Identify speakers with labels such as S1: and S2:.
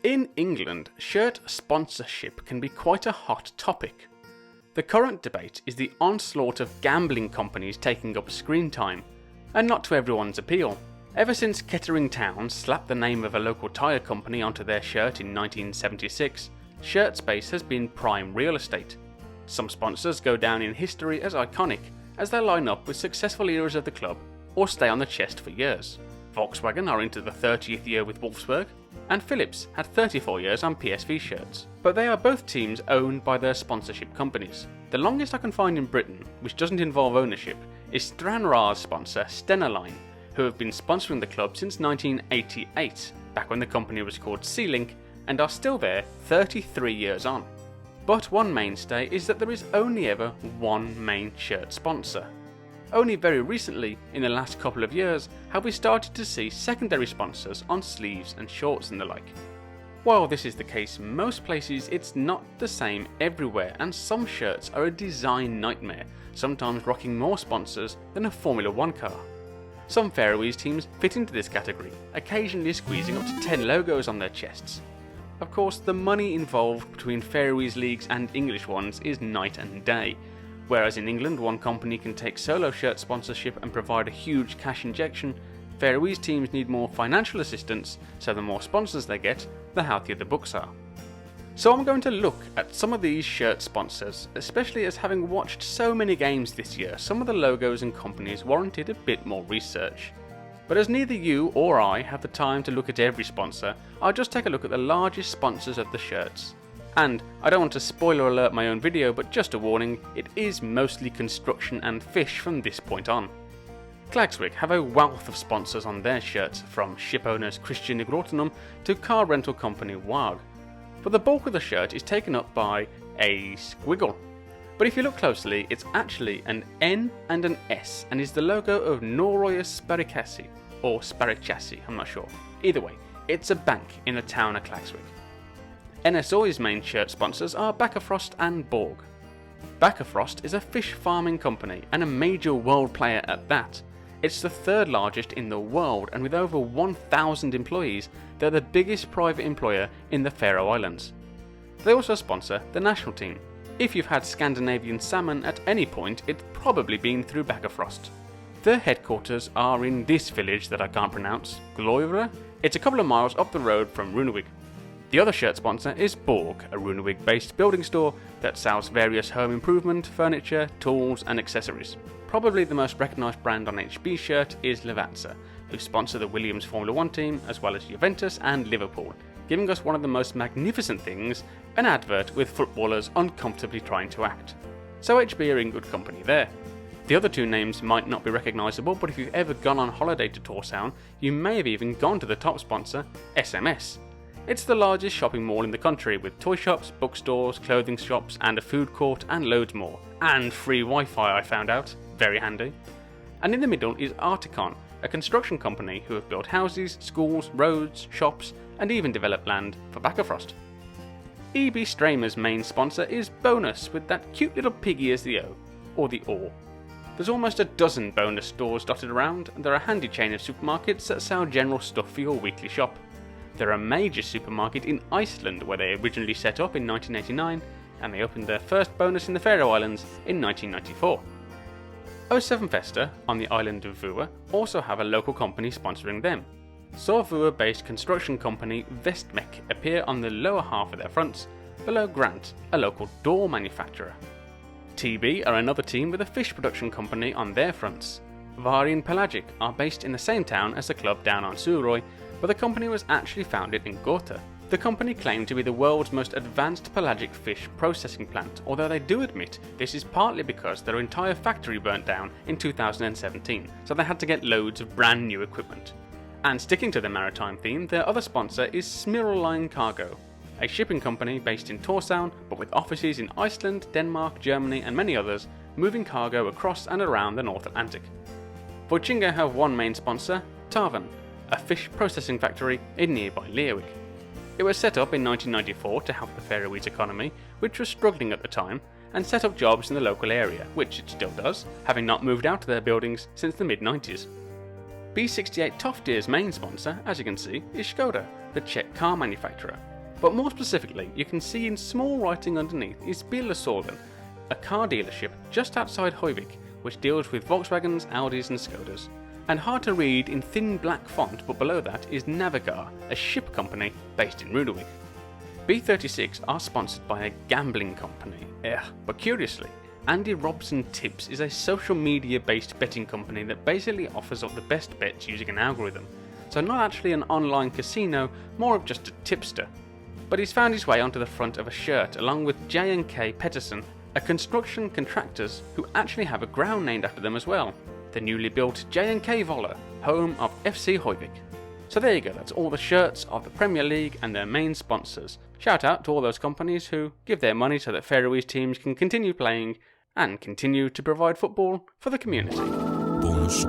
S1: In England, shirt sponsorship can be quite a hot topic. The current debate is the onslaught of gambling companies taking up screen time, and not to everyone's appeal. Ever since Kettering Town slapped the name of a local tyre company onto their shirt in 1976, shirt space has been prime real estate. Some sponsors go down in history as iconic, as they line up with successful eras of the club or stay on the chest for years. Volkswagen are into the 30th year with Wolfsburg, and Philips had 34 years on PSV shirts. But they are both teams owned by their sponsorship companies. The longest I can find in Britain, which doesn't involve ownership, is STREYMUR's sponsor Stena Line, who have been sponsoring the club since 1988, back when the company was called Sea-Link, and are still there 33 years on. But one mainstay is that there is only ever one main shirt sponsor. Only very recently, in the last couple of years, have we started to see secondary sponsors on sleeves and shorts and the like. While this is the case in most places, it's not the same everywhere, and some shirts are a design nightmare, sometimes rocking more sponsors than a Formula 1 car. Some Faroese teams fit into this category, occasionally squeezing up to 10 logos on their chests. Of course, the money involved between Faroese leagues and English ones is night and day. Whereas in England one company can take solo shirt sponsorship and provide a huge cash injection, Faroese teams need more financial assistance, so the more sponsors they get, the healthier the books are. So I'm going to look at some of these shirt sponsors, especially as having watched so many games this year, some of the logos and companies warranted a bit more research. But as neither you or I have the time to look at every sponsor, I'll just take a look at the largest sponsors of the shirts. And I don't want to spoiler alert my own video, but just a warning, it is mostly construction and fish from this point on. GLYVRAR have a wealth of sponsors on their shirts, from ship owners Christian Grotenum to car rental company WAG. But the bulk of the shirt is taken up by a squiggle. But if you look closely, it's actually an N and an S, and is the logo of Norøya Sparekasse, or Sparekasse, I'm not sure. Either way, it's a bank in the town of GLYVRAR. NSO's main shirt sponsors are Bakkafrost and Borg. Bakkafrost is a fish farming company and a major world player at that. It's the third largest in the world, and with over 1,000 employees, they're the biggest private employer in the Faroe Islands. They also sponsor the national team. If you've had Scandinavian salmon at any point, it's probably been through Bakkafrost. Their headquarters are in this village that I can't pronounce, GLYVRAR. It's a couple of miles up the road from Runewig. The other shirt sponsor is Borg, a Runewig-based building store that sells various home improvement, furniture, tools and accessories. Probably the most recognised brand on HB shirt is Levatsa, who sponsor the Williams Formula 1 team as well as Juventus and Liverpool, giving us one of the most magnificent things, an advert with footballers uncomfortably trying to act. So HB are in good company there. The other two names might not be recognisable, but if you've ever gone on holiday to Tórshavn, you may have even gone to the top sponsor, SMS. It's the largest shopping mall in the country, with toy shops, bookstores, clothing shops and a food court and loads more. And free Wi-Fi, I found out. Very handy. And in the middle is Articon, a construction company who have built houses, schools, roads, shops and even developed land for Bakkafrost. EB STREYMUR's main sponsor is Bonus, with that cute little piggy as the O, or the OR. There's almost a dozen Bonus stores dotted around, and they're a handy chain of supermarkets that sell general stuff for your weekly shop. They're a major supermarket in Iceland, where they originally set up in 1989, and they opened their first Bonus in the Faroe Islands in 1994. 07 Festa, on the island of Vua, also have a local company sponsoring them. Saw Vua-based construction company Vestmek appear on the lower half of their fronts, below Grant, a local door manufacturer. TB are another team with a fish production company on their fronts. Varian Pelagic are based in the same town as the club down on Suðuroy, but the company was actually founded in Gotha. The company claimed to be the world's most advanced pelagic fish processing plant, although they do admit this is partly because their entire factory burnt down in 2017, so they had to get loads of brand new equipment. And sticking to the maritime theme, their other sponsor is Smyril Line Cargo, a shipping company based in Tórshavn but with offices in Iceland, Denmark, Germany and many others, moving cargo across and around the North Atlantic. Voichinga have one main sponsor, Tarvan, a fish processing factory in nearby Leawick. It was set up in 1994 to help the Faroese economy, which was struggling at the time, and set up jobs in the local area, which it still does, having not moved out of their buildings since the mid-90s. B68 TOFTIR's main sponsor, as you can see, is Skoda, the Czech car manufacturer. But more specifically, you can see in small writing underneath is Bilasorden, a car dealership just outside Høyvik, which deals with Volkswagens, Audis and Skodas. And hard to read in thin black font, but below that is Navigar, a ship company based in Rudavik. B36 are sponsored by a gambling company, but curiously, Andy Robson Tips is a social media based betting company that basically offers up the best bets using an algorithm. So not actually an online casino, more of just a tipster. But he's found his way onto the front of a shirt along with J&K Petterson, a construction contractors who actually have a ground named after them as well, the newly built J&K Voller, home of FC Høyvik. So there you go, that's all the shirts of the Premier League and their main sponsors. Shout out to all those companies who give their money so that Faroese teams can continue playing and continue to provide football for the community. Bonus.